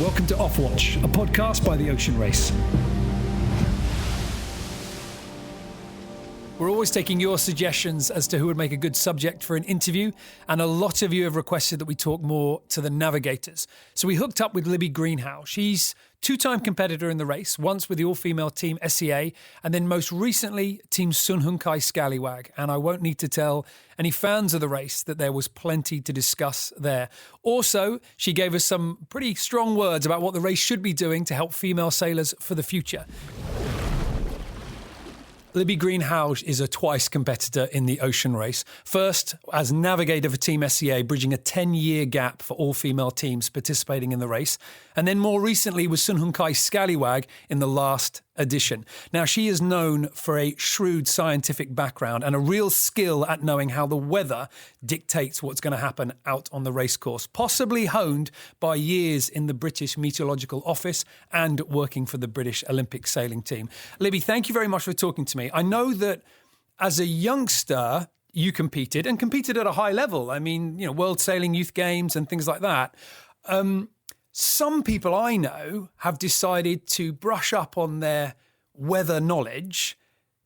Welcome to Offwatch, a podcast by the Ocean Race. We're always taking your suggestions as to who would make a good subject for an interview, and a lot of you have requested that we talk more to the navigators. So we hooked up with Libby Greenhalgh. She's two-time competitor in the race, once with the all-female Team SCA, and then most recently Team Scallywag. And I won't need to tell any fans of the race that there was plenty to discuss there. Also, she gave us some pretty strong words about what the race should be doing to help female sailors for the future. Libby Greenhalgh is a twice competitor in the ocean race. First, as navigator for Team SCA, bridging a 10-year gap for all-female teams participating in the race. And then more recently with Scallywag in the last edition. Now, she is known for a shrewd scientific background and a real skill at knowing how the weather dictates what's going to happen out on the racecourse, possibly honed by years in the British Meteorological Office and working for the British Olympic sailing team. Libby, thank you very much for talking to me. I know that as a youngster, you competed at a high level. I mean, World Sailing Youth Games and things like that. Some people I know have decided to brush up on their weather knowledge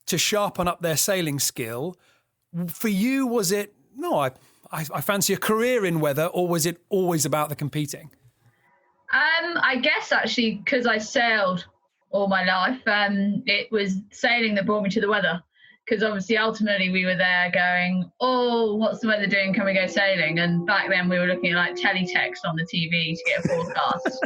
to sharpen up their sailing skill. For you, was it, I fancy a career in weather, or was it always about the competing? I guess actually, because I sailed all my life, it was sailing that brought me to the weather. Because obviously, ultimately, we were there going, oh, what's the weather doing? Can we go sailing? And back then, we were looking at like teletext on the TV to get a forecast.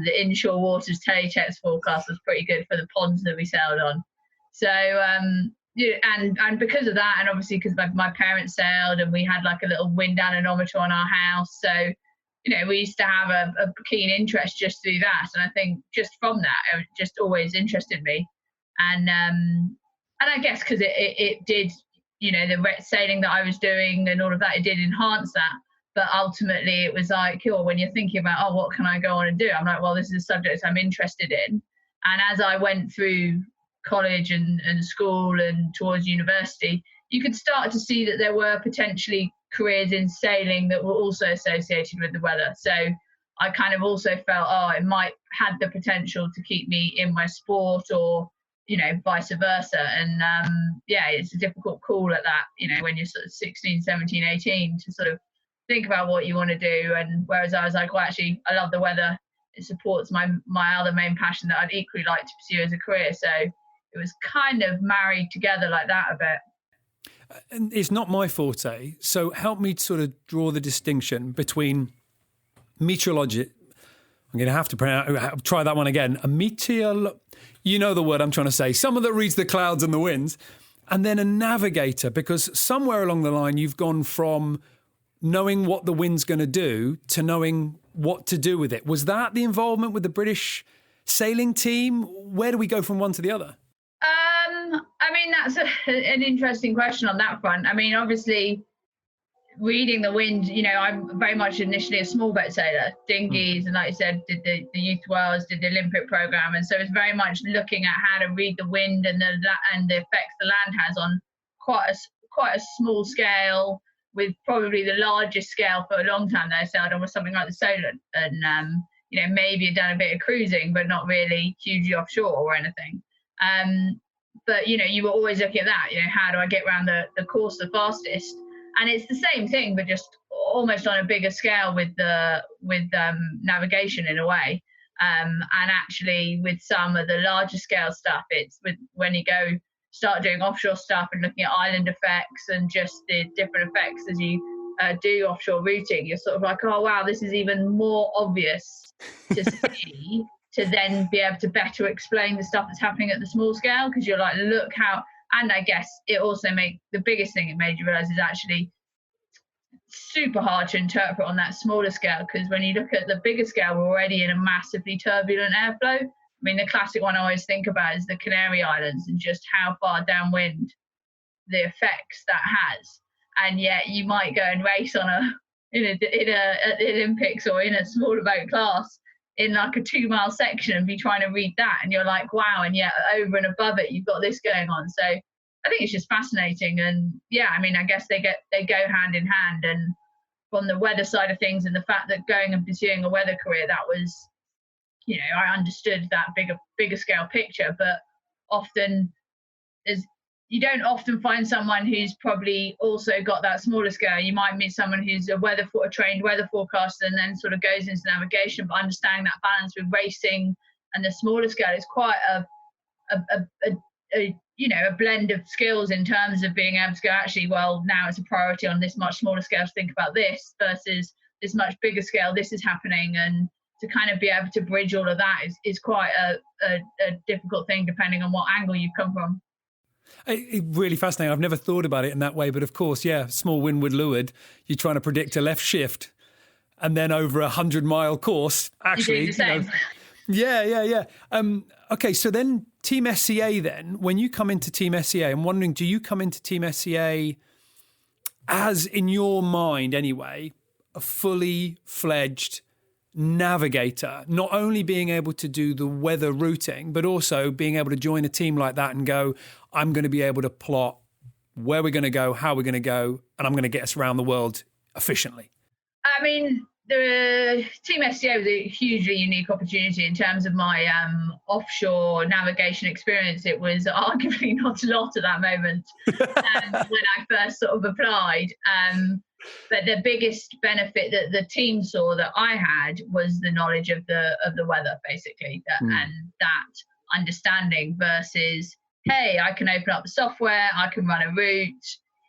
The inshore waters teletext forecast was pretty good for the ponds that we sailed on. So, and because of that, and obviously because my parents sailed, and we had like a little wind anemometer on our house. So, we used to have a keen interest just through that. And I think just from that, it just always interested me. And I guess because it did, the sailing that I was doing and all of that, it did enhance that. But ultimately, it was like, when you're thinking about, what can I go on and do? I'm like, well, this is a subject I'm interested in. And as I went through college and school and towards university, you could start to see that there were potentially careers in sailing that were also associated with the weather. So I kind of also felt, it might have the potential to keep me in my sport, or vice versa. And it's a difficult call at that, when you're sort of 16, 17, 18 to sort of think about what you want to do. And whereas I was like, well, actually, I love the weather. It supports my other main passion that I'd equally like to pursue as a career. So it was kind of married together like that a bit. And it's not my forte. So help me sort of draw the distinction between meteorologist. I'm going to have to try that one again. You know the word I'm trying to say. Someone that reads the clouds and the winds. And then a navigator, because somewhere along the line you've gone from knowing what the wind's going to do to knowing what to do with it. Was that the involvement with the British sailing team? Where do we go from one to the other? That's an interesting question on that front. Obviously, reading the wind, I'm very much initially a small boat sailor, dinghies, and like you said, did the youth worlds, did the Olympic program, and so it's very much looking at how to read the wind and the effects the land has on quite a small scale, with probably the largest scale for a long time that I sailed on was something like the Solent, and maybe had done a bit of cruising, but not really hugely offshore or anything. But you were always looking at that. How do I get around the course the fastest? And it's the same thing, but just almost on a bigger scale with navigation in a way. And actually, with some of the larger scale stuff, it's when you start doing offshore stuff and looking at island effects and just the different effects as you do offshore routing, you're sort of like, oh wow, this is even more obvious to see, to then be able to better explain the stuff that's happening at the small scale, because you're like, look how. And I guess it also the biggest thing it made you realise is actually super hard to interpret on that smaller scale, because when you look at the bigger scale, we're already in a massively turbulent airflow. The classic one I always think about is the Canary Islands and just how far downwind the effects that has. And yet you might go and race in a Olympics or in a smaller boat class in like a 2-mile section and be trying to read that, and you're like, wow, and yet over and above it you've got this going on. So I think it's just fascinating. And I guess they go hand in hand. And from the weather side of things, and the fact that going and pursuing a weather career, that was I understood that bigger scale picture, but often as you don't often find someone who's probably also got that smaller scale. You might meet someone who's a trained weather forecaster and then sort of goes into navigation, but understanding that balance with racing and the smaller scale is quite a blend of skills in terms of being able to go, actually, well, now it's a priority on this much smaller scale to think about this versus this much bigger scale, this is happening. And to kind of be able to bridge all of that is quite a difficult thing depending on what angle you come from. Really fascinating. I've never thought about it in that way, but of course, yeah, small windward leeward, you're trying to predict a left shift, and then over 100-mile course, actually, you do the same. Yeah. Okay, so then Team SCA then, when you come into Team SCA, I'm wondering, do you come into Team SCA as, in your mind anyway, a fully fledged navigator, not only being able to do the weather routing, but also being able to join a team like that and go, I'm going to be able to plot where we're going to go, how we're going to go, and I'm going to get us around the world efficiently? I mean, the Team SCA was a hugely unique opportunity in terms of my offshore navigation experience. It was arguably not a lot at that moment when I first sort of applied. But the biggest benefit that the team saw that I had was the knowledge of the weather, basically, and that understanding versus, hey, I can open up the software, I can run a route,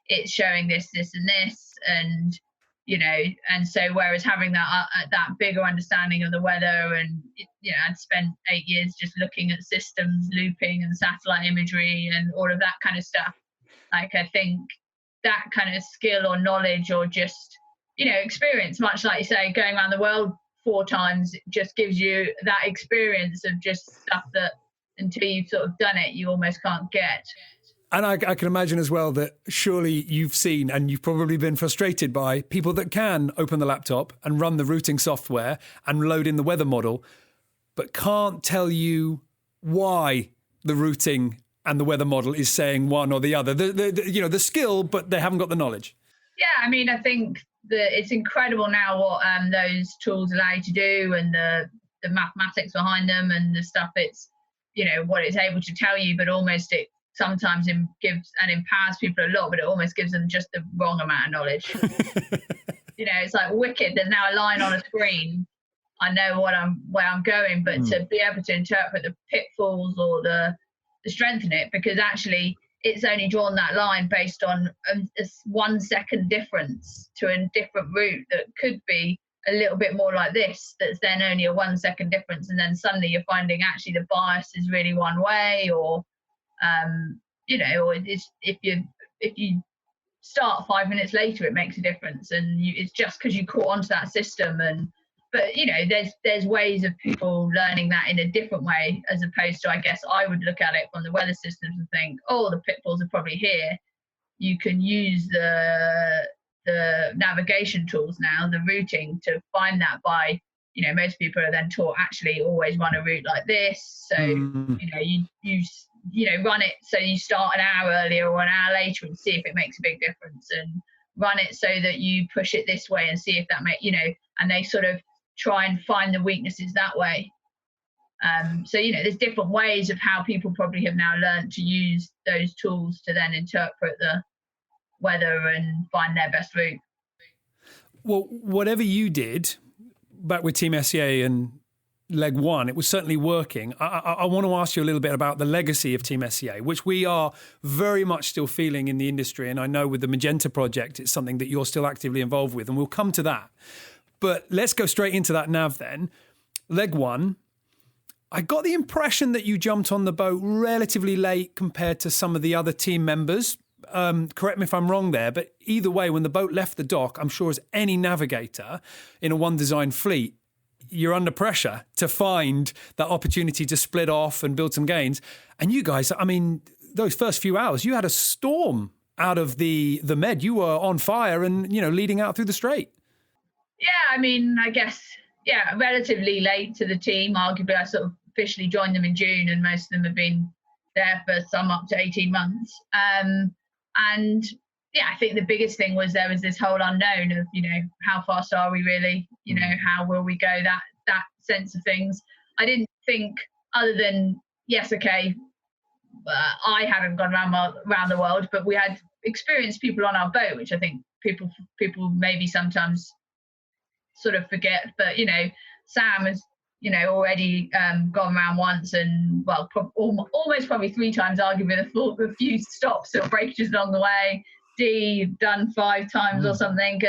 it's showing this, this, and this, and and so whereas having that bigger understanding of the weather, and I'd spent 8 years just looking at systems, looping, and satellite imagery, and all of that kind of stuff. Like, I think that kind of skill or knowledge or just experience, much like you say, going around the world 4 times, just gives you that experience of just stuff that until you've sort of done it, you almost can't get. And I can imagine as well that surely you've seen, and you've probably been frustrated by, people that can open the laptop and run the routing software and load in the weather model, but can't tell you why the routing and the weather model is saying one or the other. The skill, but they haven't got the knowledge. Yeah, I mean, I think that it's incredible now what those tools allow you to do, and the mathematics behind them, and the stuff it's what it's able to tell you, but almost it sometimes gives and empowers people a lot, but it almost gives them just the wrong amount of knowledge. It's like wicked. There's now a line on a screen. I know where I'm going, but to be able to interpret the pitfalls or the strength in it, because actually it's only drawn that line based on a 1 second difference to a different route that could be a little bit more like this, that's then only a 1 second difference, and then suddenly you're finding actually the bias is really one way, or or if you start 5 minutes later, it makes a difference, and it's just because you caught onto that system. But there's ways of people learning that in a different way, as opposed to, I guess I would look at it from the weather systems and think, oh, the pitfalls are probably here. You can use the navigation tools now, the routing, to find that by, most people are then taught, actually always run a route like this. So, you run it so you start an hour earlier or an hour later and see if it makes a big difference, and run it so that you push it this way and see if that and they sort of try and find the weaknesses that way. So, there's different ways of how people probably have now learned to use those tools to then interpret the weather and find their best route. Well, whatever you did back with Team SCA and leg one, it was certainly working. I want to ask you a little bit about the legacy of Team SCA, which we are very much still feeling in the industry. And I know with the Magenta Project, it's something that you're still actively involved with, and we'll come to that. But let's go straight into that nav then. Leg one, I got the impression that you jumped on the boat relatively late compared to some of the other team members. Correct me if I'm wrong there, but either way, when the boat left the dock, I'm sure as any navigator in a one design fleet, you're under pressure to find that opportunity to split off and build some gains. And you guys, I mean, those first few hours, you had a storm out of the Med. You were on fire and, leading out through the Strait. Yeah, I mean, I guess, relatively late to the team. Arguably, I sort of officially joined them in June, and most of them have been there for some up to 18 months. And I think the biggest thing was there was this whole unknown of, how fast are we really? How will we go? That sense of things. I didn't think, other than, yes, okay, I hadn't gone around the world, but we had experienced people on our boat, which I think people maybe sometimes sort of forget. But Sam has already gone around once, and well, almost probably 3 times, arguably with a few stops or breakages along the way. Dee done 5 times or something,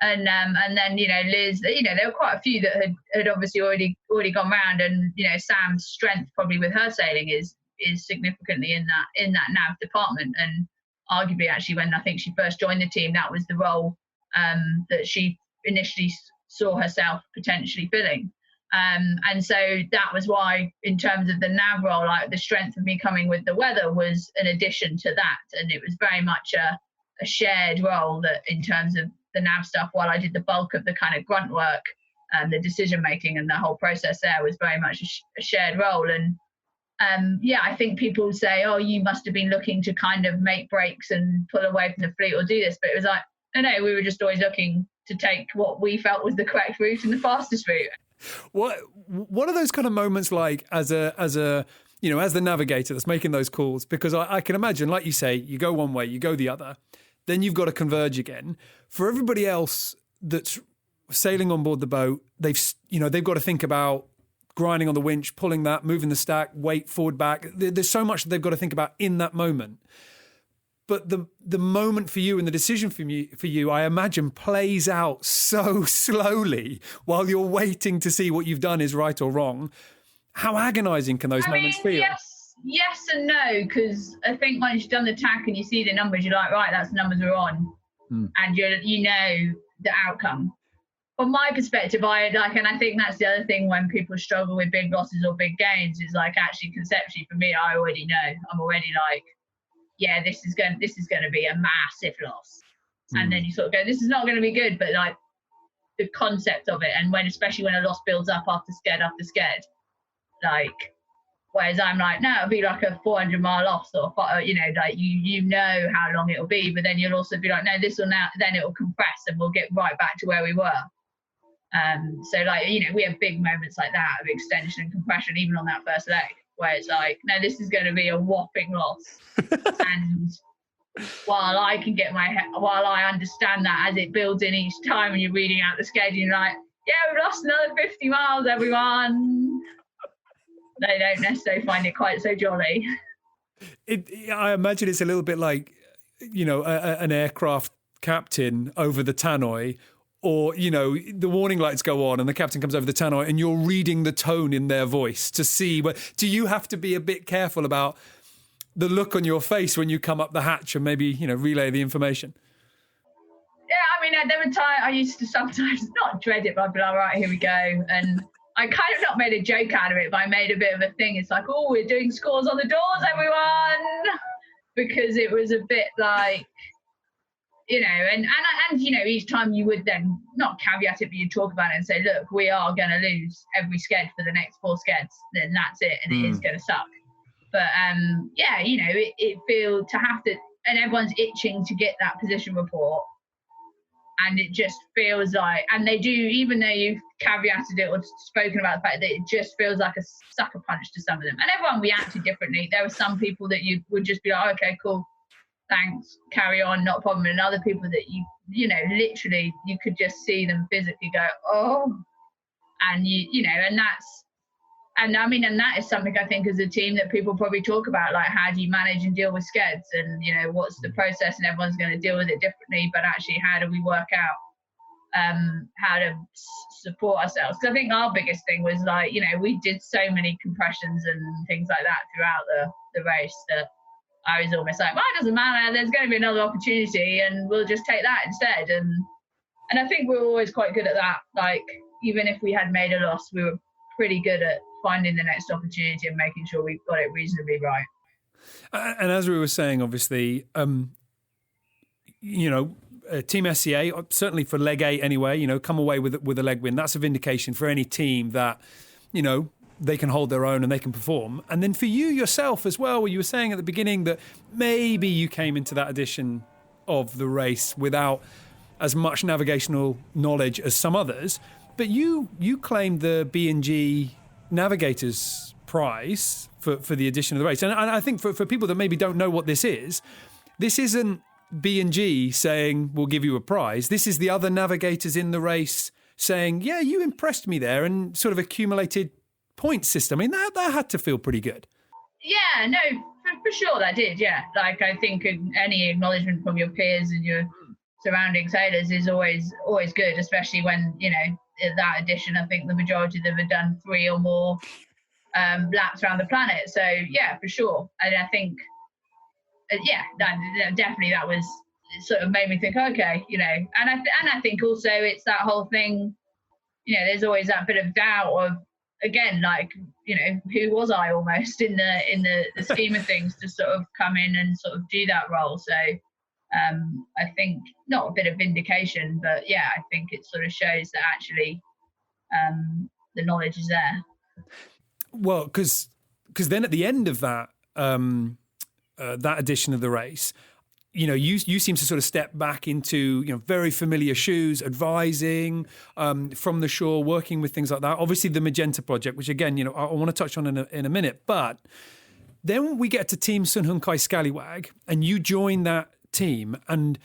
and then Liz, there were quite a few that had obviously already gone round, and Sam's strength probably with her sailing is significantly in that nav department, and arguably actually when I think she first joined the team, that was the role that she initially saw herself potentially filling, and so that was why, in terms of the nav role, like the strength of me coming with the weather was an addition to that, and it was very much a shared role, that in terms of the nav stuff, while I did the bulk of the kind of grunt work and the decision making and the whole process there was very much a shared role. And I think people say, oh, you must have been looking to kind of make breaks and pull away from the fleet or do this, but it was like, no, we were just always looking to take what we felt was the correct route and the fastest route. What are those kind of moments like as the navigator that's making those calls? Because I can imagine, like you say, you go one way, you go the other, then you've got to converge again. For everybody else that's sailing on board the boat, they've got to think about grinding on the winch, pulling that, moving the stack, weight, forward, back. There's so much that they've got to think about in that moment. But the moment for you and the decision for you, I imagine, plays out so slowly while you're waiting to see what you've done is right or wrong. How agonising can those moments feel? Yes and no, because I think once you've done the tack and you see the numbers, you're like, right, that's the numbers we're on, and you know the outcome. From my perspective, I think that's the other thing when people struggle with big losses or big gains, is like, actually conceptually for me, I already know. I'm already like, yeah, this is going to be a massive loss, and then you sort of go, this is not going to be good, but like the concept of it, and especially when a loss builds up after sked, like. Whereas I'm like, no, it'll be like a 400-mile loss, or like you know how long it'll be, but then you'll also be like, no, this will now, then it'll compress and we'll get right back to where we were. So like we have big moments like that of extension and compression, even on that first leg, where it's like, no, this is going to be a whopping loss. And while I understand that as it builds in each time, and you're reading out the schedule, you're like, yeah, we've lost another 50 miles, everyone. They don't necessarily find it quite so jolly. I imagine it's a little bit like, an aircraft captain over the tannoy, or, the warning lights go on and the captain comes over the tannoy and you're reading the tone in their voice to see. Do you have to be a bit careful about the look on your face when you come up the hatch and maybe, relay the information? Yeah, I mean, there were times I used to sometimes not dread it, but I'd be like, all right, here we go. And I kind of not made a joke out of it, but I made a bit of a thing. It's like, oh, we're doing scores on the doors, everyone, because it was a bit like, and each time you would then not caveat it, but you'd talk about it and say, look, we are going to lose every sked for the next 4 skeds, then that's it, and it is going to suck. But it feels to have to, and everyone's itching to get that position report. And it just feels like, and they do, even though you've caveated it or spoken about the fact that it just feels like a sucker punch to some of them. And everyone reacted differently. There were some people that you would just be like, okay, cool, thanks, carry on, not a problem. And other people that literally you could just see them physically go, oh, and and that is something I think as a team that people probably talk about, like, how do you manage and deal with skeds, and what's the process, and everyone's going to deal with it differently, but actually how do we work out how to support ourselves? Because I think our biggest thing was like, we did so many compressions and things like that throughout the race that I was almost like, well, it doesn't matter, there's going to be another opportunity and we'll just take that instead. And I think we were always quite good at that. Like, even if we had made a loss, we were pretty good at finding the next opportunity and making sure we got it reasonably right. And as we were saying, obviously, Team SCA, certainly for leg 8 anyway, come away with a leg win. That's a vindication for any team that, they can hold their own and they can perform. And then for you yourself as well, where you were saying at the beginning that maybe you came into that edition of the race without as much navigational knowledge as some others, but you claimed the B&G navigator's prize for the addition of the race. And I think for people that maybe don't know what this isn't B&G saying, we'll give you a prize. This is the other navigators in the race saying, yeah, you impressed me there, and sort of accumulated point system. I mean, that had to feel pretty good. Yeah, no, for sure that did, yeah. Like, I think any acknowledgement from your peers and your surrounding sailors is always good, especially when, you know, that edition, I think the majority of them have done 3 or more laps around the planet. So, yeah, for sure. And I think, definitely that was sort of made me think, okay, you know, and I think also it's that whole thing, you know, there's always that bit of doubt of, again, like, you know, who was I almost in the scheme of things to sort of come in and sort of do that role. So I think not a bit of vindication, but yeah, I think it sort of shows that actually the knowledge is there. Well, because then at the end of that that edition of the race, you know, you seem to sort of step back into, you know, very familiar shoes, advising from the shore, working with things like that. Obviously, the Magenta Project, which again, you know, I want to touch on in a minute. But then we get to Team Sunhunkai Scallywag, and you join that team, and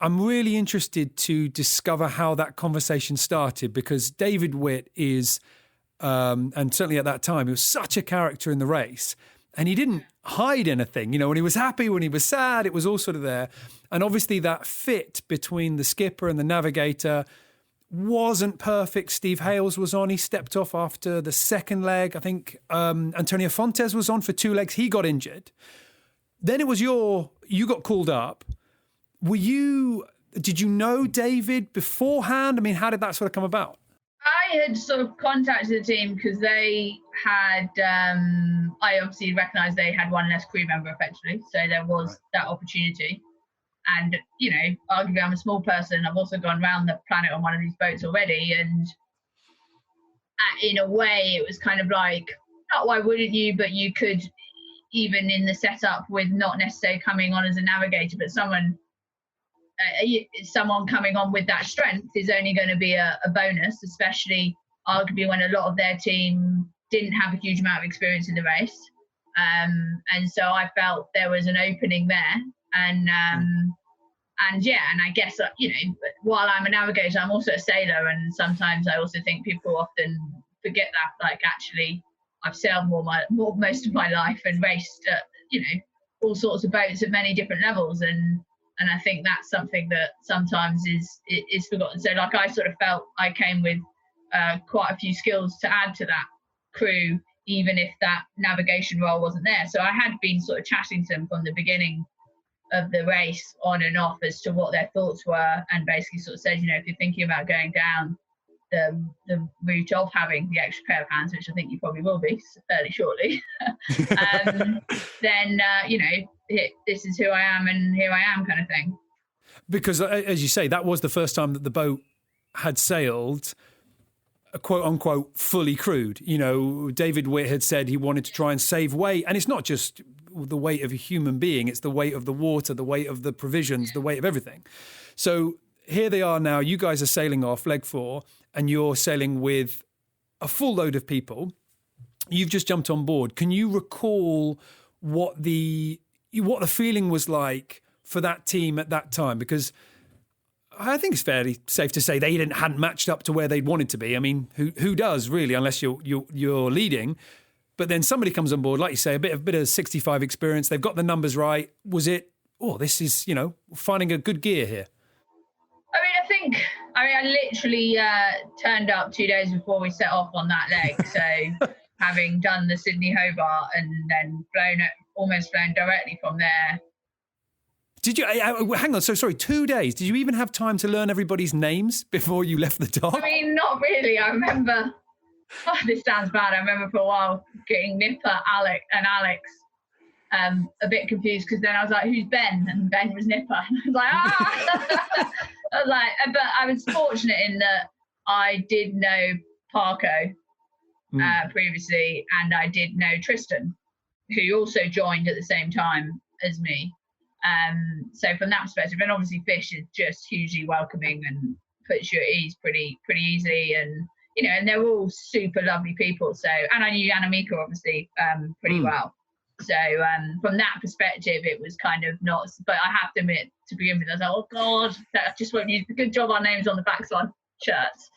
I'm really interested to discover how that conversation started, because David Witt is, and certainly at that time, he was such a character in the race. And he didn't hide anything, you know, when he was happy, when he was sad, it was all sort of there. And obviously that fit between the skipper and the navigator wasn't perfect. Steve Hales was on. He stepped off after the second leg. I think Antonio Fontes was on for 2 legs. He got injured. Then it was you got called up. Did you know David beforehand? I mean, how did that sort of come about? I had sort of contacted the team because they had, I obviously recognised they had one less crew member effectively. So there was that opportunity. And, you know, arguably I'm a small person. I've also gone around the planet on one of these boats already. And in a way, it was kind of like, not why wouldn't you, but you could, even in the setup with not necessarily coming on as a navigator, but someone coming on with that strength is only going to be a bonus, especially arguably when a lot of their team didn't have a huge amount of experience in the race. And so I felt there was an opening there. And I guess, you know, while I'm a navigator, I'm also a sailor. And sometimes I also think people often forget that, like, actually, I've sailed most of my life and raced, you know, all sorts of boats at many different levels. And I think that's something that sometimes is forgotten. So, like, I sort of felt I came with quite a few skills to add to that crew, even if that navigation role wasn't there. So I had been sort of chatting to them from the beginning of the race on and off as to what their thoughts were, and basically sort of said, you know, if you're thinking about going down the route of having the extra pair of hands, which I think you probably will be fairly shortly, then, you know, this is who I am and here I am kind of thing. Because, as you say, that was the first time that the boat had sailed, quote unquote, fully crewed. You know, David Witt had said he wanted to try and save weight. And it's not just the weight of a human being, it's the weight of the water, the weight of the provisions, the weight of everything. So here they are now, you guys are sailing off leg 4, and you're sailing with a full load of people. You've just jumped on board. Can you recall what the feeling was like for that team at that time? Because I think it's fairly safe to say they hadn't matched up to where they'd wanted to be. I mean, who does really, unless you're leading? But then somebody comes on board, like you say, a bit of 65 experience. They've got the numbers right. Was it, this is, you know, finding a good gear here? I literally turned up 2 days before we set off on that leg. So having done the Sydney Hobart and then almost flown directly from there. Did you, hang on, so sorry, 2 days. Did you even have time to learn everybody's names before you left the dock? I mean, not really. I remember, this sounds bad. I remember for a while getting Nipper, Alex a bit confused, because then I was like, who's Ben? And Ben was Nipper. And I was like, I was like, but I was fortunate in that I did know Parko previously, and I did know Tristan, who also joined at the same time as me. So from that perspective, and obviously Fish is just hugely welcoming and puts you at ease pretty easily. And, and they're all super lovely people. So, and I knew Anamika obviously pretty well. So from that perspective, it was kind of not, but I have to admit, to begin with, I was like, oh God, I just won't use the good job our names on the backs on shirts.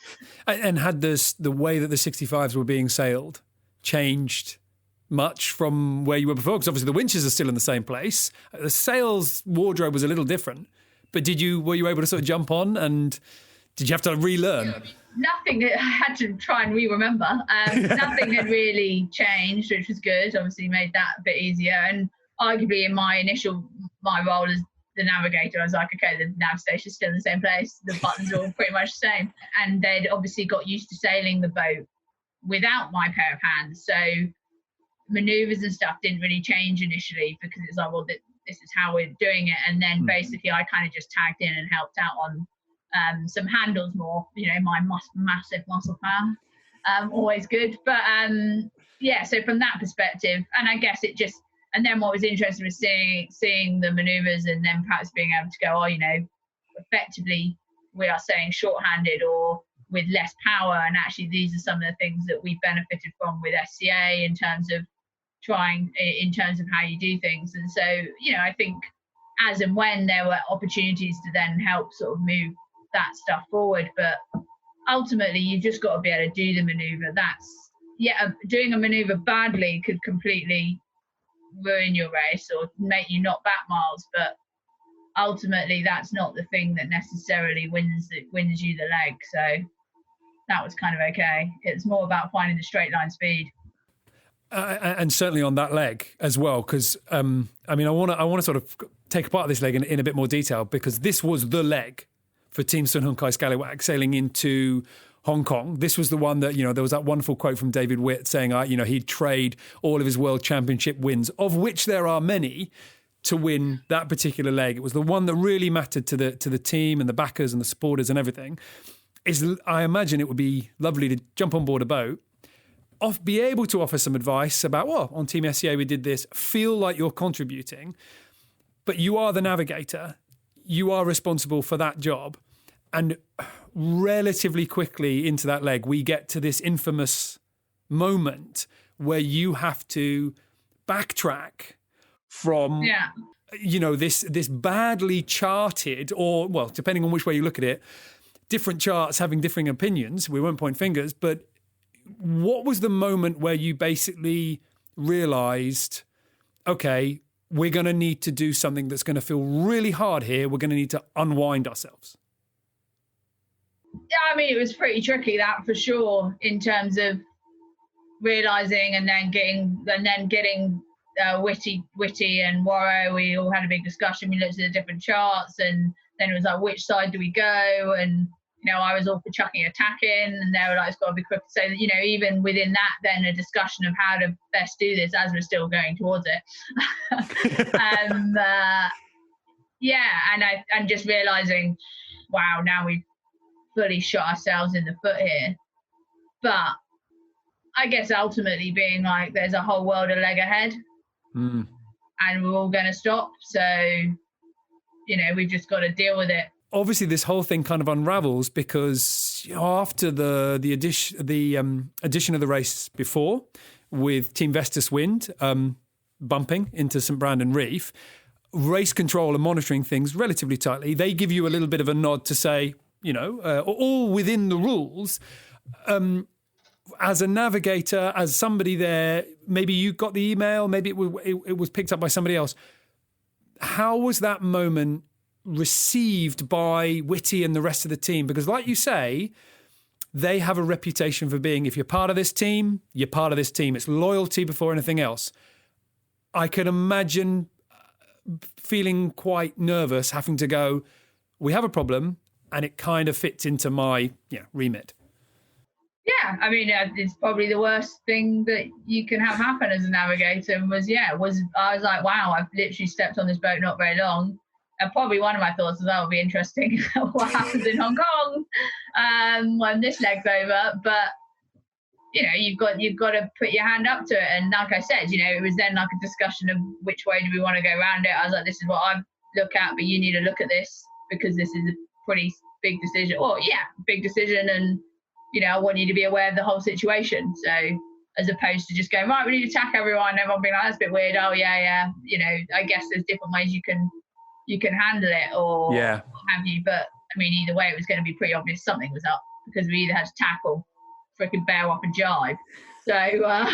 And had the way that the 65s were being sailed changed much from where you were before? Because obviously the winches are still in the same place. The sails wardrobe was a little different, but were you able to sort of jump on, and did you have to relearn? Nothing. I had to try and remember. Nothing had really changed, which was good. Obviously made that a bit easier. And arguably in my role as the navigator, I was like, okay, the nav station's still in the same place. The buttons are all pretty much the same. And they'd obviously got used to sailing the boat without my pair of hands. So maneuvers and stuff didn't really change initially, because it's like, well, this is how we're doing it. And then basically I kind of just tagged in and helped out on some handles more, my massive muscle power, always good. But so from that perspective, and I guess and then what was interesting was seeing the maneuvers, and then perhaps being able to go, effectively we are saying shorthanded or with less power, and actually these are some of the things that we benefited from with SCA in terms of how you do things. And so, I think as and when there were opportunities to then help sort of move that stuff forward, but ultimately you've just got to be able to do the maneuver. Doing a maneuver badly could completely ruin your race or make you not back miles, but ultimately that's not the thing that necessarily wins you the leg. So that was kind of okay. It's more about finding the straight line speed. And certainly on that leg as well, because I want to sort of take apart this leg in a bit more detail, because this was the leg for Team Sun Hunkai Scallywag sailing into Hong Kong. This was the one that, there was that wonderful quote from David Witt saying, he'd trade all of his world championship wins, of which there are many, to win that particular leg. It was the one that really mattered to the team and the backers and the supporters and everything. I imagine it would be lovely to jump on board a boat, be able to offer some advice about, on Team SCA we did this, feel like you're contributing, but you are the navigator, you are responsible for that job. And relatively quickly into that leg, we get to this infamous moment where you have to backtrack from, this badly charted, or, well, depending on which way you look at it, different charts having differing opinions. We won't point fingers, but what was the moment where you basically realised, okay, we're going to need to do something that's going to feel really hard here. We're going to need to unwind ourselves. Yeah, it was pretty tricky, that for sure, in terms of realising and then getting Witty and Warrow. We all had a big discussion. We looked at the different charts, and then it was like, which side do we go? And I was all for chucking a tack in, and they were like, it's got to be quick. So even within that, then a discussion of how to best do this as we're still going towards it. And just realising, wow, now we've fully shot ourselves in the foot here. But I guess ultimately being like, there's a whole world of leg ahead, and we're all going to stop. So, we've just got to deal with it. Obviously, this whole thing kind of unravels because after the addition of the race before, with Team Vestas Wind bumping into St Brandon Reef, race control and monitoring things relatively tightly, they give you a little bit of a nod to say, all within the rules. As a navigator, as somebody there, maybe you got the email, maybe it was picked up by somebody else. How was that moment received by Witty and the rest of the team? Because like you say, they have a reputation for being, if you're part of this team, you're part of this team. It's loyalty before anything else. I can imagine feeling quite nervous having to go, we have a problem and it kind of fits into my remit. Yeah, it's probably the worst thing that you can have happen as a navigator. I was like, wow, I've literally stepped on this boat not very long. And probably one of my thoughts was, that would be interesting what happens in Hong Kong when this leg's over. But, you've got to put your hand up to it. And like I said, it was then like a discussion of which way do we want to go around it. I was like, this is what I look at, but you need to look at this because this is a pretty big decision. Big decision. And, I want you to be aware of the whole situation. So as opposed to just going, right, we need to attack everyone, and everyone being like, that's a bit weird. Oh yeah. I guess there's different ways you can handle it or what have you. But I mean, either way, it was going to be pretty obvious something was up, because we either had to tackle, freaking bear up and jive. So,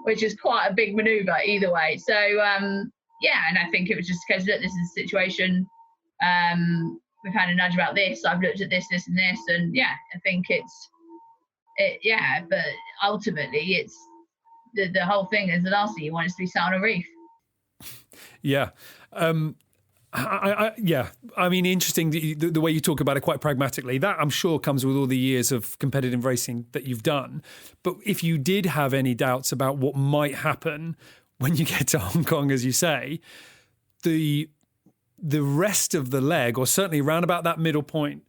which is quite a big maneuver either way. So, and I think it was just a case of, look, this is a situation. We've had a nudge about this. I've looked at this, and this, and I think but ultimately it's the whole thing is the last thing you want is to be sat on a reef. Yeah. I mean, interesting the way you talk about it quite pragmatically. That, I'm sure, comes with all the years of competitive racing that you've done. But if you did have any doubts about what might happen when you get to Hong Kong, as you say, the rest of the leg, or certainly around about that middle point,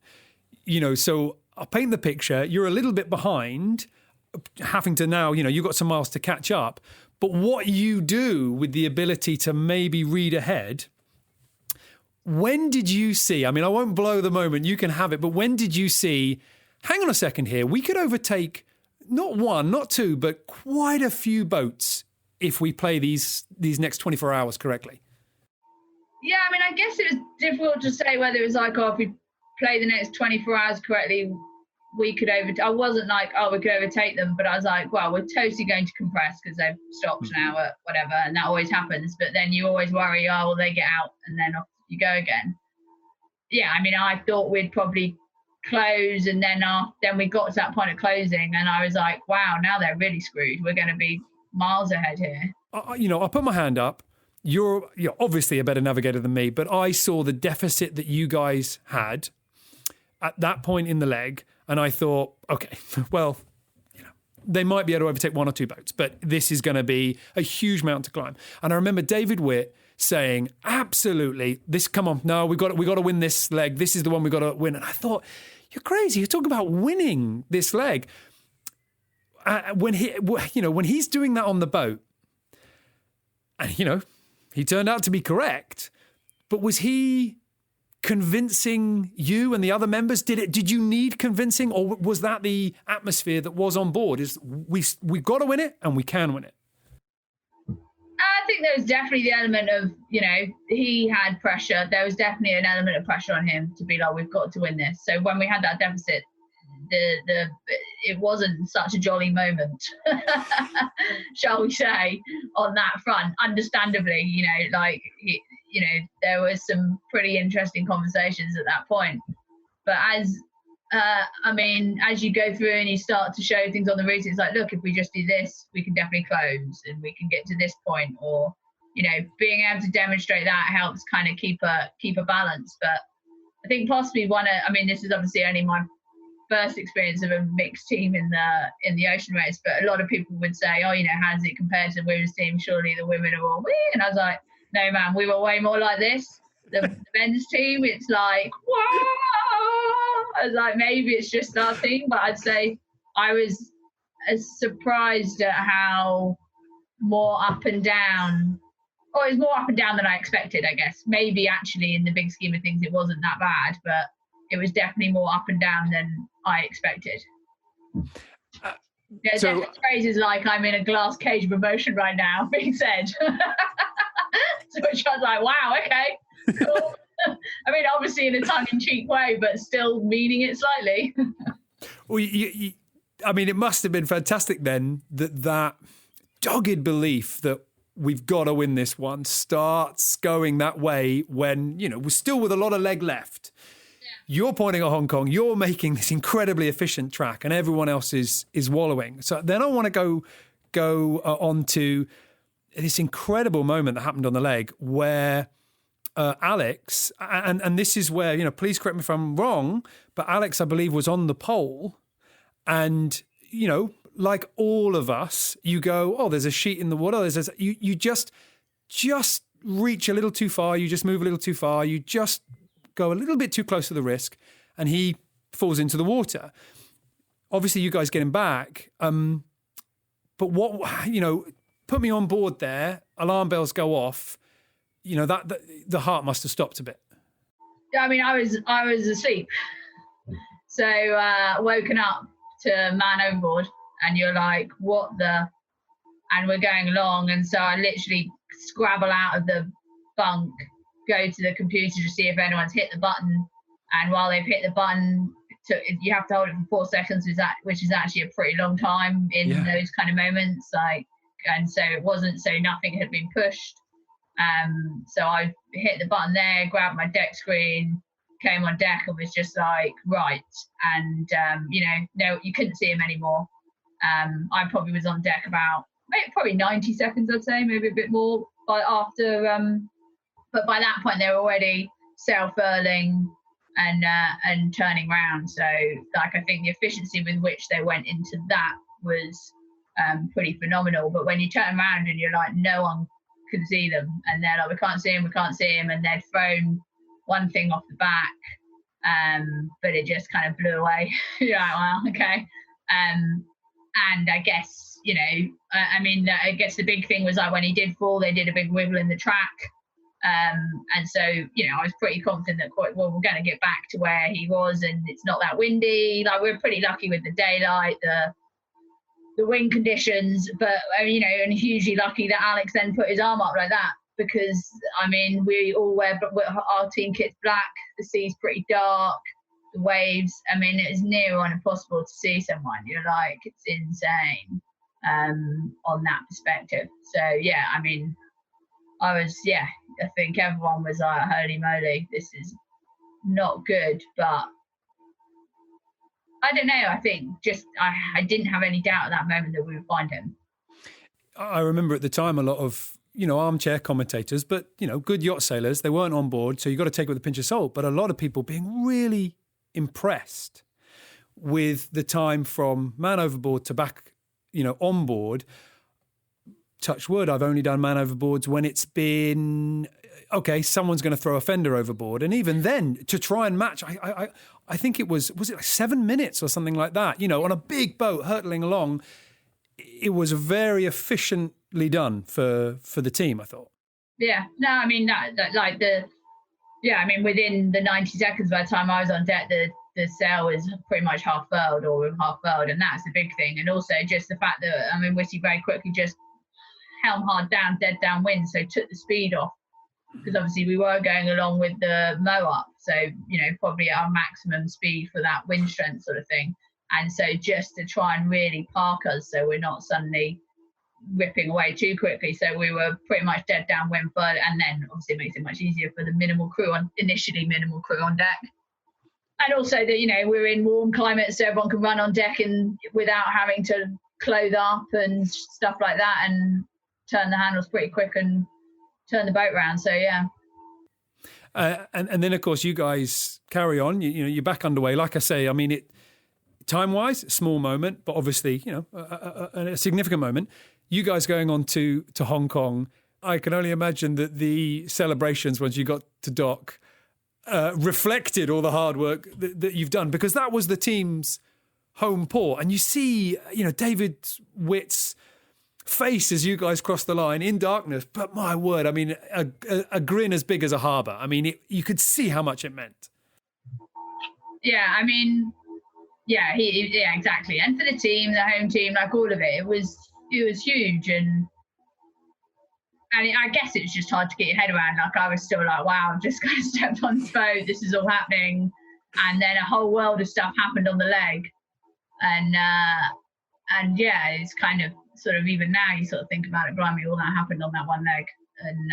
so I'll paint the picture. You're a little bit behind, having to now, you've got some miles to catch up. But what you do with the ability to maybe read ahead, when did you see, I mean, I won't blow the moment, you can have it, but when did you see, hang on a second here, we could overtake not one, not two, but quite a few boats if we play these next 24 hours correctly? Yeah, I mean, I guess it was difficult to say whether it was like, if we play the next 24 hours correctly, we could I wasn't like, we could overtake them, but I was like, well, we're totally going to compress because they've stopped now at whatever, and that always happens. But then you always worry, will they get out? And then off you go again. Yeah, I mean, I thought we'd probably close, and then we got to that point of closing, and I was like, wow, now they're really screwed. We're going to be miles ahead here. I'll put my hand up. You're obviously a better navigator than me, but I saw the deficit that you guys had at that point in the leg, and I thought, okay, well, they might be able to overtake one or two boats, but this is going to be a huge mountain to climb. And I remember David Witt saying, absolutely, come on, no, we got to win this leg. This is the one we got to win. And I thought, you're crazy. You're talking about winning this leg. When he's doing that on the boat, and he turned out to be correct, but was he convincing you and the other members? Did you need convincing, or was that the atmosphere that was on board? Is we've got to win it, and we can win it? I think there was definitely the element of, he had pressure. There was definitely an element of pressure on him to be like, we've got to win this. So when we had that deficit, it wasn't such a jolly moment, shall we say, on that front. Understandably, there was some pretty interesting conversations at that point. But as you go through and you start to show things on the route, it's like, look, if we just do this, we can definitely close and we can get to this point. Or, being able to demonstrate that helps kind of keep a balance. But I think possibly this is obviously only my first experience of a mixed team in the ocean race, but a lot of people would say, how does it compare to the women's team? Surely the women are all, and I was like, no, man, we were way more like this. The men's team, it's like, whoa! I was like, maybe it's just our team, but I'd say I was as surprised at how more up and down, or it was more up and down than I expected, I guess. Maybe actually in the big scheme of things, it wasn't that bad, but it was definitely more up and down than I expected. Definitely phrases like, I'm in a glass cage of emotion right now, being said. So which I was like, wow, okay, cool. I mean, obviously in a tongue-in-cheek way, but still meaning it slightly. Well, it must have been fantastic then that dogged belief that we've got to win this one starts going that way when, we're still with a lot of leg left. You're pointing at Hong Kong, you're making this incredibly efficient track, and everyone else is wallowing. So then I want to go on to this incredible moment that happened on the leg where Alex, and this is where, please correct me if I'm wrong, but Alex, I believe, was on the pole, and, like all of us, you go, there's a sheet in the water, you just reach a little too far, you just move a little too far, you just go a little bit too close to the risk, and he falls into the water. Obviously, you guys get him back. But put me on board there. Alarm bells go off. That the heart must have stopped a bit. I mean, I was asleep, so woken up to man overboard, and you're like, what the? And we're going along, and so I literally scrabble out of the bunk, go to the computer to see if anyone's hit the button, and while they've hit the button, you have to hold it for 4 seconds, which is actually a pretty long time in those kind of moments. Like, and so it wasn't, so nothing had been pushed. So I hit the button there, grabbed my deck screen, came on deck, and was just like, right. And no, you couldn't see him anymore. I probably was on deck about probably 90 seconds, I'd say, maybe a bit more. But but by that point they were already self-furling and turning round. So, like, I think the efficiency with which they went into that was pretty phenomenal. But when you turn around and you're like, no one can see them, and they're like, we can't see him, and they'd thrown one thing off the back, but it just kind of blew away. You're like, well, okay. And I guess, I guess the big thing was like when he did fall, they did a big wiggle in the track. And so, I was pretty confident that, we're going to get back to where he was, and it's not that windy. Like, we're pretty lucky with the daylight, the wind conditions, but, and hugely lucky that Alex then put his arm up like that, because, we all wear our team kit's black, the sea's pretty dark, the waves, it is near on impossible to see someone. You're like, it's insane on that perspective. So, yeah, I think everyone was like, holy moly, this is not good. But I don't know, I think just I didn't have any doubt at that moment that we would find him. I remember at the time a lot of, armchair commentators, but, good yacht sailors, they weren't on board, so you've got to take it with a pinch of salt. But a lot of people being really impressed with the time from man overboard to back, on board. Touch wood, I've only done man overboards when it's been, okay, someone's going to throw a fender overboard. And even then, to try and match, I think it was it like 7 minutes or something like that, on a big boat hurtling along. It was very efficiently done for the team, I thought. Yeah, no, within the 90 seconds by the time I was on deck, the sail was pretty much half furled, and that's the big thing. And also just the fact that, Whitty very quickly just helm hard down, dead downwind, so took the speed off, because obviously we were going along with the mow up, so probably our maximum speed for that wind strength sort of thing. And so just to try and really park us so we're not suddenly ripping away too quickly, so we were pretty much dead downwind, but and then obviously it makes it much easier for the minimal crew on deck. And also that we're in warm climates, so everyone can run on deck and without having to clothe up and stuff like that, and turn the handles pretty quick and turn the boat around. So yeah. And then of course you guys carry on. You're back underway. Like I say, it time-wise, small moment, but obviously a significant moment. You guys going on to Hong Kong. I can only imagine that the celebrations once you got to dock reflected all the hard work that you've done, because that was the team's home port. And you see, David Witt's face as you guys crossed the line in darkness, but my word, a grin as big as a harbour. You could see how much it meant. Yeah, exactly. And for the team, the home team, like all of it, it was huge. And I guess it was just hard to get your head around. Like, I was still like, wow, I've just kind of stepped on this boat, this is all happening. And then a whole world of stuff happened on the leg. And yeah, it's kind of sort of, even now you sort of think about it, blimey, all that happened on that one leg. And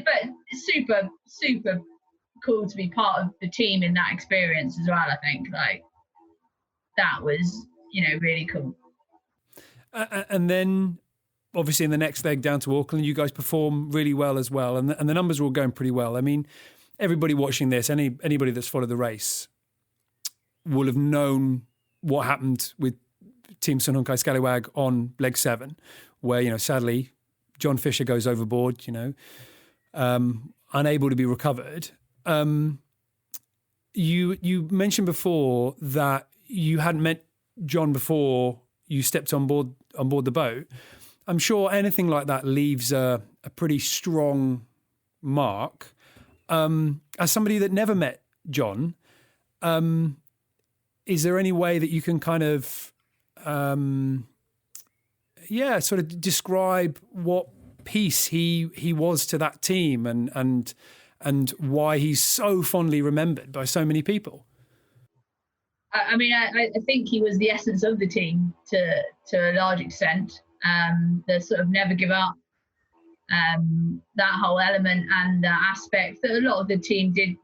but it's super, super cool to be part of the team in that experience as well. I think like that was, really cool. And then obviously in the next leg down to Auckland, you guys perform really well as well. And the numbers are all going pretty well. Everybody watching this, anybody that's followed the race will have known what happened with Team Sun Hung Kai Scallywag on leg 7, where, sadly, John Fisher goes overboard, unable to be recovered. You mentioned before that you hadn't met John before you stepped on board the boat. I'm sure anything like that leaves a pretty strong mark. As somebody that never met John, is there any way that you can kind of, sort of describe what piece he was to that team and why he's so fondly remembered by so many people? I mean, I think he was the essence of the team to a large extent. The sort of never give up, that whole element and the aspect that a lot of the team did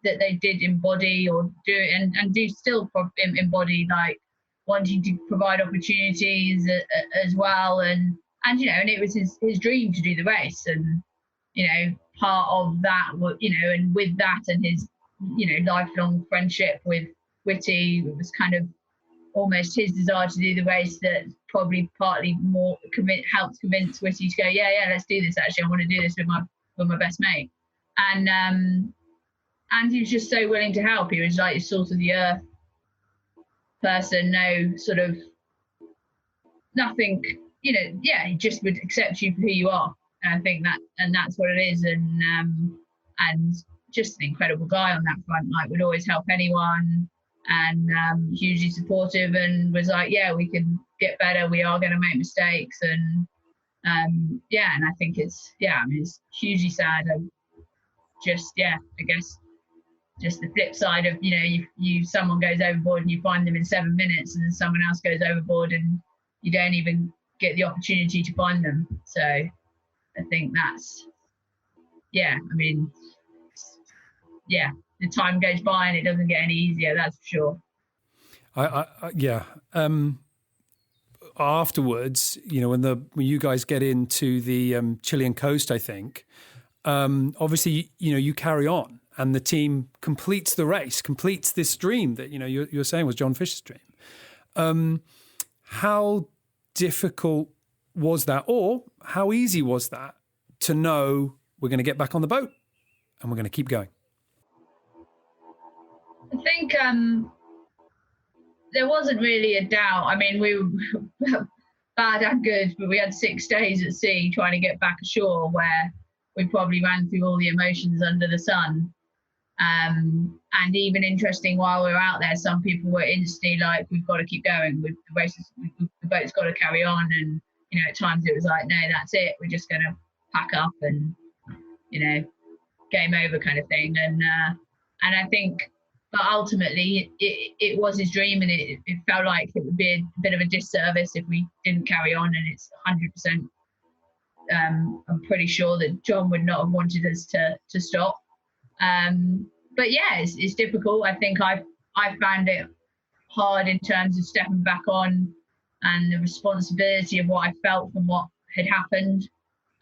embody or do and do still embody, like wanting to provide opportunities as well, and and it was his dream to do the race, and part of that, and with that and his lifelong friendship with Whitty, it was kind of almost his desire to do the race that probably partly more helped convince Whitty to go, yeah, let's do this. Actually, I want to do this with my best mate, and he was just so willing to help. He was like a salt of the earth person, no sort of nothing, he just would accept you for who you are. And I think that's what it is, and just an incredible guy on that front. Like, would always help anyone, and hugely supportive, and was like, yeah, we can get better, we are going to make mistakes, and and I think it's hugely sad. I guess just the flip side of you someone goes overboard and you find them in 7 minutes, and then someone else goes overboard and you don't even get the opportunity to find them. So I think that's the time goes by and it doesn't get any easier, that's for sure. Afterwards, when you guys get into the Chilean coast, I think, obviously, you carry on and the team completes the race, completes this dream that, you're saying was John Fisher's dream. How difficult was that, or how easy was that to know we're going to get back on the boat and we're going to keep going? I think there wasn't really a doubt. I mean, we were bad and good, but we had 6 days at sea trying to get back ashore, where we probably ran through all the emotions under the sun. And even interesting, while we were out there, some people were instantly like, we've got to keep going with the races, the boat's got to carry on. And at times it was like, no, that's it, we're just going to pack up and game over kind of thing. And I think, but ultimately it was his dream, and it felt like it would be a bit of a disservice if we didn't carry on. And it's 100%, I'm pretty sure that John would not have wanted us to stop. But yeah, it's difficult. I think I found it hard in terms of stepping back on and the responsibility of what I felt from what had happened,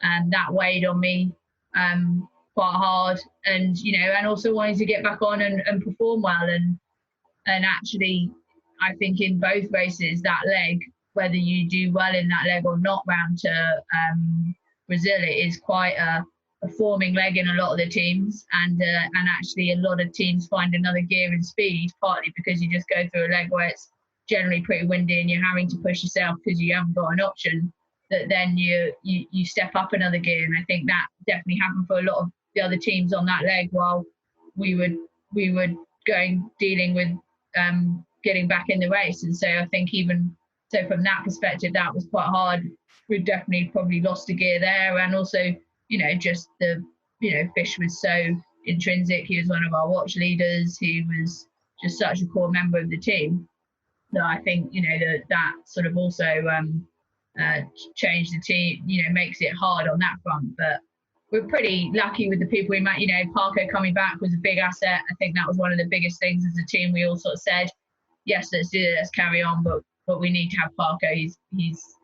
and that weighed on me quite hard. And and also wanting to get back on and perform well, and actually I think in both races, that leg, whether you do well in that leg or not round to Brazil, it is quite a forming leg in a lot of the teams, and actually a lot of teams find another gear in speed, partly because you just go through a leg where it's generally pretty windy and you're having to push yourself because you haven't got an option, that then you step up another gear. And I think that definitely happened for a lot of the other teams on that leg, while we were dealing with getting back in the race. And so I think even so from that perspective, that was quite hard. We've definitely probably lost a gear there, and also just the Fish was so intrinsic. He was one of our watch leaders. He was just such a core member of the team that I think that sort of also changed the team, makes it hard on that front. But we're pretty lucky with the people we met. Parker coming back was a big asset. I think that was one of the biggest things as a team. We all sort of said, yes, let's do it, let's carry on, but we need to have Parker. He's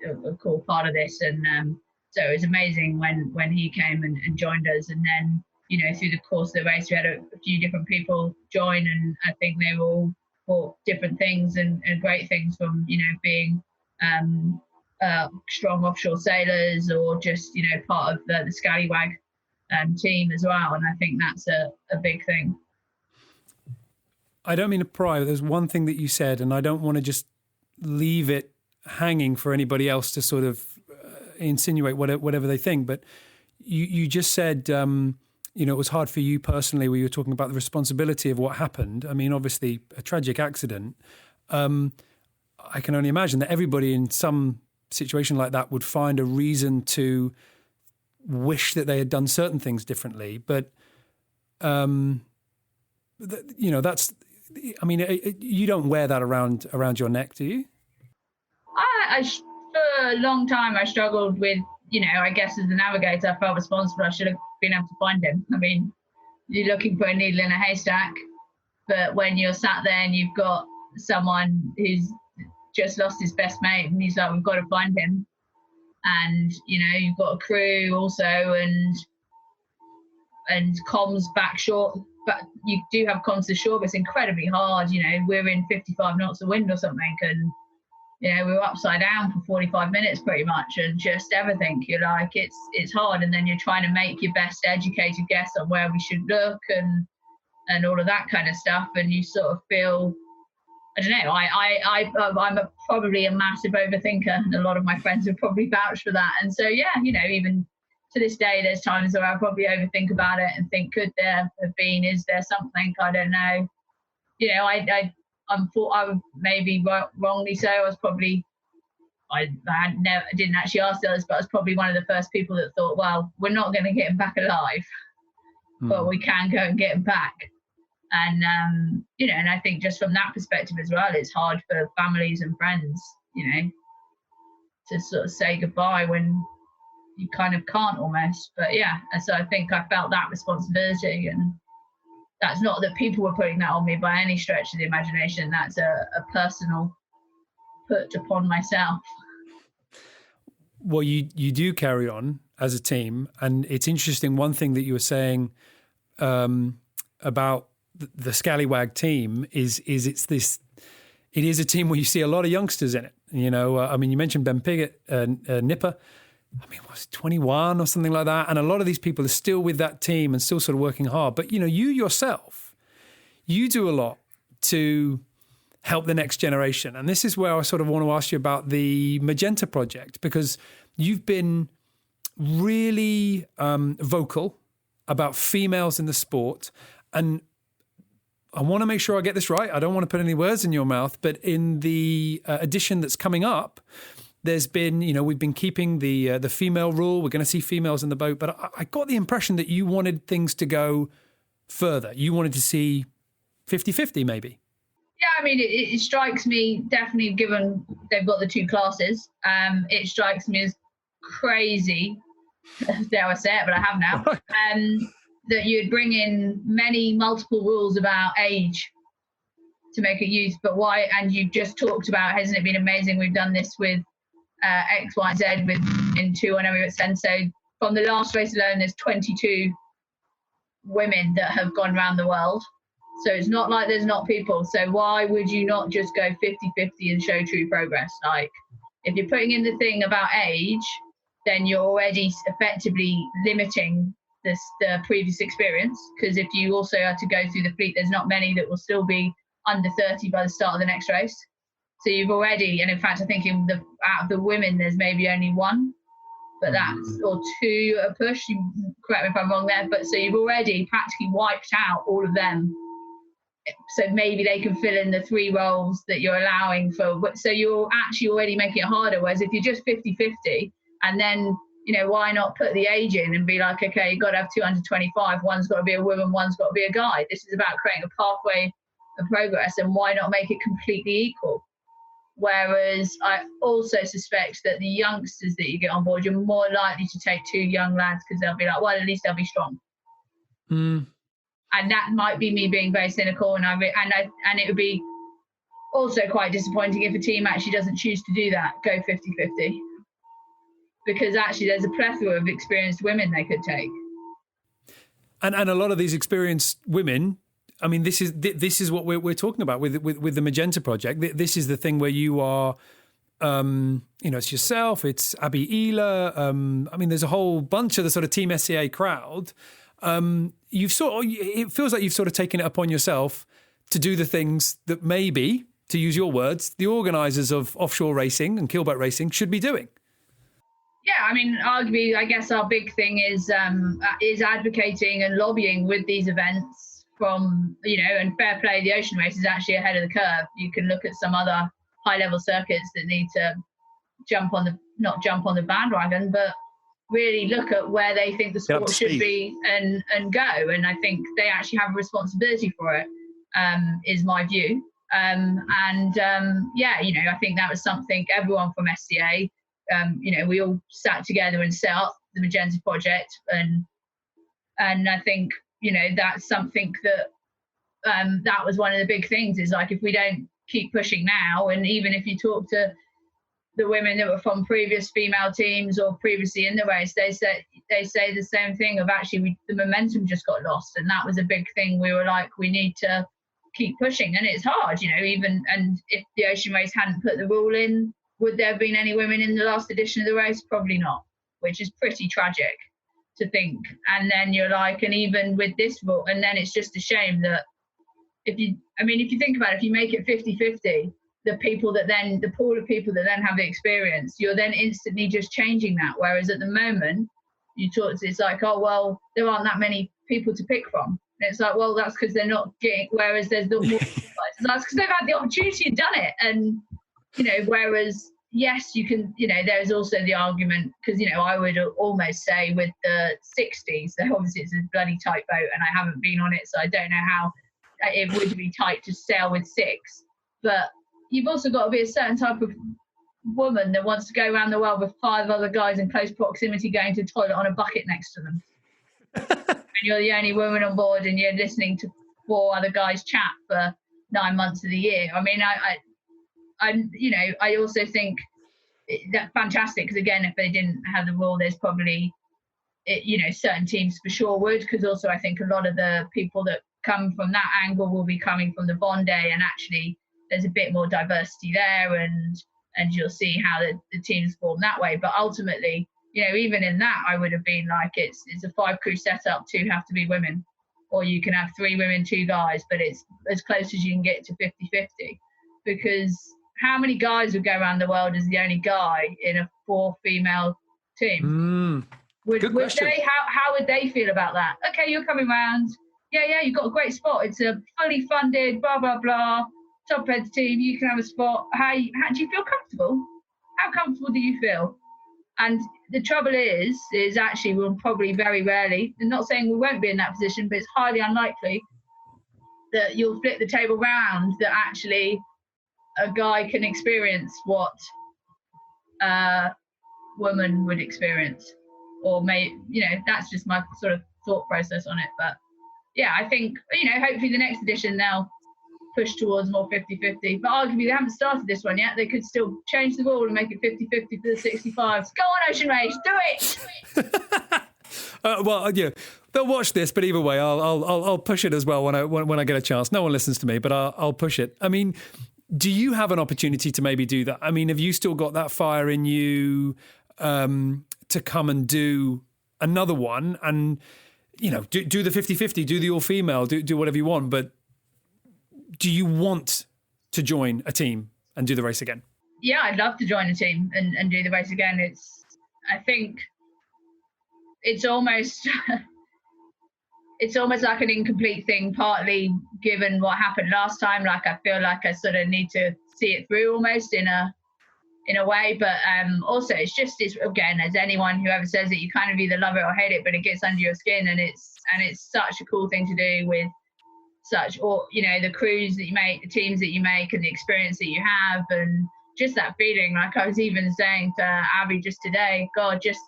a core part of this. And so it was amazing when he came and joined us. And then through the course of the race, we had a few different people join, and I think they were all brought different things and great things, from being strong offshore sailors, or just part of the Scallywag team as well. And I think that's a big thing. I don't mean to pry, but there's one thing that you said, and I don't want to just leave it hanging for anybody else to sort of insinuate whatever they think. But you just said, it was hard for you personally, where you were talking about the responsibility of what happened. I mean, obviously a tragic accident. I can only imagine that everybody in some situation like that would find a reason to wish that they had done certain things differently. But, that's, I mean, you don't wear that around your neck, do you? For a long time, I struggled with, I guess as the navigator, I felt responsible. I should have been able to find him. I mean, you're looking for a needle in a haystack, but when you're sat there and you've got someone who's just lost his best mate and he's like, we've got to find him. And, you've got a crew also and comms back short, but you do have comms to shore, but it's incredibly hard. We're in 55 knots of wind or something, and we were upside down for 45 minutes pretty much, and just everything. You're like, it's hard, and then you're trying to make your best educated guess on where we should look and all of that kind of stuff, and you sort of feel, I don't know, I'm probably a massive overthinker, and a lot of my friends would probably vouch for that. And so, yeah, even to this day, there's times where I probably overthink about it and think, could there have been, is there something, I don't know. I would maybe wrongly so. I was probably, I didn't actually ask the others, but I was probably one of the first people that thought, well, we're not going to get him back alive, but we can go and get him back. And, and I think just from that perspective as well, it's hard for families and friends, to sort of say goodbye when you kind of can't almost. But yeah, and so I think I felt that responsibility, and that's not that people were putting that on me by any stretch of the imagination. That's a personal put upon myself. Well, you do carry on as a team, and it's interesting. One thing that you were saying about the Scallywag team is it is a team where you see a lot of youngsters in it. I mean, you mentioned Ben Piggott, Nipper. I mean, was it 21 or something like that? And a lot of these people are still with that team and still sort of working hard. But, you yourself, you do a lot to help the next generation. And this is where I sort of want to ask you about the Magenta Project, because you've been really vocal about females in the sport. And I want to make sure I get this right. I don't want to put any words in your mouth, but in the edition that's coming up, there's been, we've been keeping the female rule. We're going to see females in the boat. But I got the impression that you wanted things to go further. You wanted to see 50-50 maybe. Yeah, I mean, it strikes me, definitely, given they've got the two classes, it strikes me as crazy, dare I say it, but I have now, that you'd bring in multiple rules about age to make it use. But why? And you've just talked about, hasn't it been amazing? We've done this with X, Y, Z in 2 on every extent. So from the last race alone, there's 22 women that have gone around the world. So it's not like there's not people. So why would you not just go 50-50 and show true progress? Like, if you're putting in the thing about age, then you're already effectively limiting the previous experience. Because if you also had to go through the fleet, there's not many that will still be under 30 by the start of the next race. So you've already, and in fact, I think out of the women, there's maybe only one, but that's, or two at a push. You correct me if I'm wrong there, but so you've already practically wiped out all of them. So maybe they can fill in the 3 roles that you're allowing for. So you're actually already making it harder. Whereas if you're just 50-50, and then, why not put the age in and be like, okay, you've got to have 225. One's got to be a woman, one's got to be a guy. This is about creating a pathway of progress, and why not make it completely equal? Whereas I also suspect that the youngsters that you get on board, you're more likely to take 2 young lads because they'll be like, well, at least they'll be strong. And that might be me being very cynical, and it would be also quite disappointing if a team actually doesn't choose to do that, go 50-50, because actually there's a plethora of experienced women they could take. And a lot of these experienced women, I mean, this is what we're talking about with the Magenta Project. This is the thing where you are, it's yourself, it's Abby Ehler. I mean, there's a whole bunch of the sort of Team SCA crowd. It feels like you've sort of taken it upon yourself to do the things that maybe, to use your words, the organisers of offshore racing and keelboat racing should be doing. Yeah, I mean, arguably, I guess our big thing is advocating and lobbying with these events from, and fair play, the ocean race is actually ahead of the curve. You can look at some other high level circuits that need to not jump on the bandwagon, but really look at where they think the sport should be and go. And I think they actually have a responsibility for it, is my view. I think that was something everyone from SCA, we all sat together and set up the Magenta Project. And I think, that's something that that was one of the big things, is like, if we don't keep pushing now, and even if you talk to the women that were from previous female teams or previously in the race, they say the same thing of actually the momentum just got lost. And that was a big thing. We were like, we need to keep pushing. And it's hard, and if the ocean race hadn't put the rule in, would there have been any women in the last edition of the race? Probably not, which is pretty tragic to think. And then you're like, and even with this rule, and then it's just a shame that if you think about it, if you make it 50-50, the pool of people that then have the experience, you're then instantly just changing that. Whereas at the moment, it's like, oh, well, there aren't that many people to pick from. And it's like, well, that's because they're not getting, whereas there's not more. That's because they've had the opportunity and done it. And, whereas, yes, you can, there's also the argument, because, I would almost say with the 60s, so obviously it's a bloody tight boat and I haven't been on it, so I don't know how it would be tight to sail with 6. But you've also got to be a certain type of woman that wants to go around the world with 5 other guys in close proximity going to the toilet on a bucket next to them. And you're the only woman on board and you're listening to 4 other guys chat for 9 months of the year. I mean, I also think that's fantastic, because again, if they didn't have the rule, there's probably, certain teams for sure would, because also I think a lot of the people that come from that angle will be coming from the Vendée, and actually there's a bit more diversity there, and you'll see how the teams form that way. But ultimately, even in that, I would have been like, it's a 5 crew setup, 2 have to be women, or you can have 3 women, 2 guys, but it's as close as you can get to 50-50. Because how many guys would go around the world as the only guy in a 4 female team? Would they? How would they feel about that? Okay, you're coming round. Yeah, you've got a great spot. It's a fully funded, blah, blah, blah, top heads team. You can have a spot. How do you feel comfortable? How comfortable do you feel? And the trouble is actually we'll probably very rarely, I'm not saying we won't be in that position, but it's highly unlikely that you'll flip the table round that actually a guy can experience what a woman would experience. Or that's just my sort of thought process on it. But yeah, I think, hopefully the next edition they'll push towards more 50-50. But arguably they haven't started this one yet. They could still change the rule and make it 50-50 for the 65s. Go on, Ocean Race, do it! They'll watch this, but either way, I'll push it as well when I get a chance. No one listens to me, but I'll push it. I mean, do you have an opportunity to maybe do that? I mean, have you still got that fire in you to come and do another one and, do the 50-50, do the all-female, do whatever you want, but do you want to join a team and do the race again? Yeah, I'd love to join a team and do the race again. I think it's almost like an incomplete thing, partly given what happened last time. Like, I feel like I sort of need to see it through almost in a way, but also it's again, as anyone who ever says it, you kind of either love it or hate it, but it gets under your skin, and it's such a cool thing to do with the crews that you make, the teams that you make, and the experience that you have, and just that feeling. Like I was even saying to Abby just today, God, just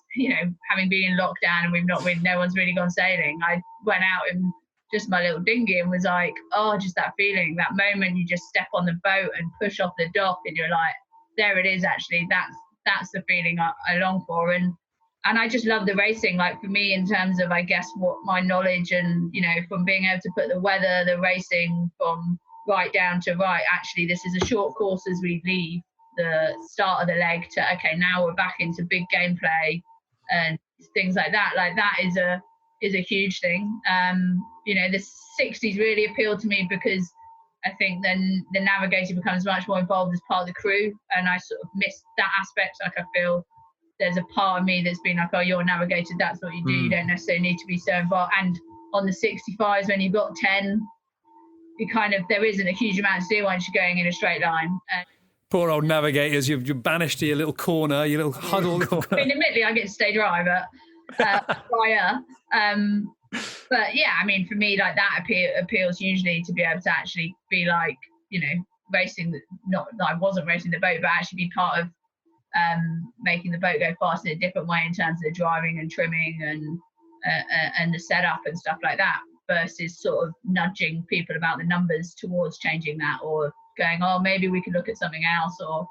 having been in lockdown and no one's really gone sailing, I went out in just my little dinghy and was like, oh, just that feeling, that moment you just step on the boat and push off the dock and you're like, there it is. Actually, that's the feeling I long for, and I just love the racing. Like for me, in terms of, I guess, what my knowledge and from being able to put the weather, the racing from right down to right. Actually, this is a short course as we leave the start of the leg to okay, now we're back into big gameplay and things like that. Like that is a huge thing. The 60s really appealed to me because I think then the navigator becomes much more involved as part of the crew, and I sort of missed that aspect. Like I feel there's a part of me that's been like, oh, you're a navigator, that's what you do. You don't necessarily need to be so involved. And on the 65s when you've got 10, there isn't a huge amount to do once you're going in a straight line. Poor old navigators, you're banished to your little corner, your little huddle corner. I mean, admittedly, I get to stay dry, but drier. But yeah, I mean, for me, like that appeals usually to be able to actually be like, racing. Not that I wasn't racing the boat, but actually be part of making the boat go fast in a different way in terms of the driving and trimming and the setup and stuff like that, versus sort of nudging people about the numbers towards changing that, or going, oh, maybe we could look at something else, or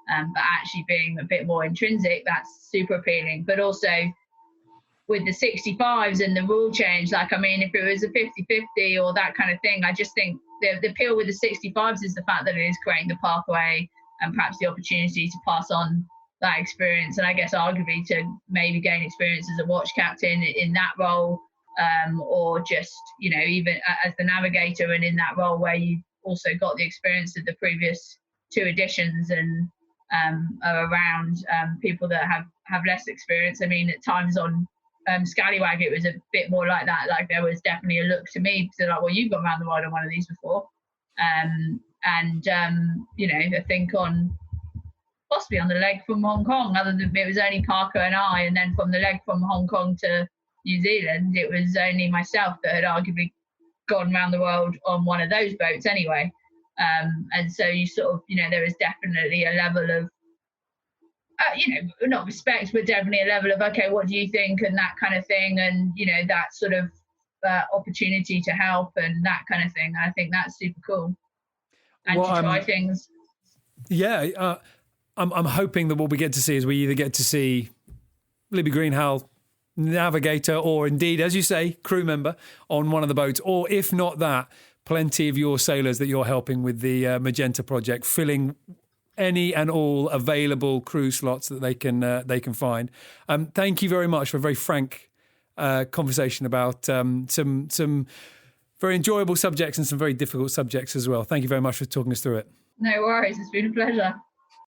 but actually being a bit more intrinsic. That's super appealing. But also with the 65s and the rule change, like, I mean, if it was a 50-50 or that kind of thing, I just think the appeal with the 65s is the fact that it is creating the pathway and perhaps the opportunity to pass on that experience, and I guess arguably to maybe gain experience as a watch captain in that role, or just, even as the navigator and in that role where you also got the experience of the previous 2 editions and are around people that have less experience. I mean, at times on Scallywag, it was a bit more like that. Like, there was definitely a look to me to like, well, you've gone around the world on one of these before. I think possibly on the leg from Hong Kong, other than it was only Parker and I, and then from the leg from Hong Kong to New Zealand, it was only myself that had arguably gone around the world on one of those boats anyway. And so you sort of, there is definitely a level of, not respect, but definitely a level of, okay, what do you think, and that kind of thing, and, that sort of opportunity to help and that kind of thing. I think that's super cool. And to try things. Yeah, I'm hoping that what we get to see is we either get to see Libby Greenhalgh, navigator, or indeed, as you say, crew member on one of the boats, or if not that, plenty of your sailors that you're helping with the Magenta Project, filling any and all available crew slots that they can find. Thank you very much for a very frank conversation about some very enjoyable subjects and some very difficult subjects as well. Thank you very much for talking us through it. No worries, it's been a pleasure.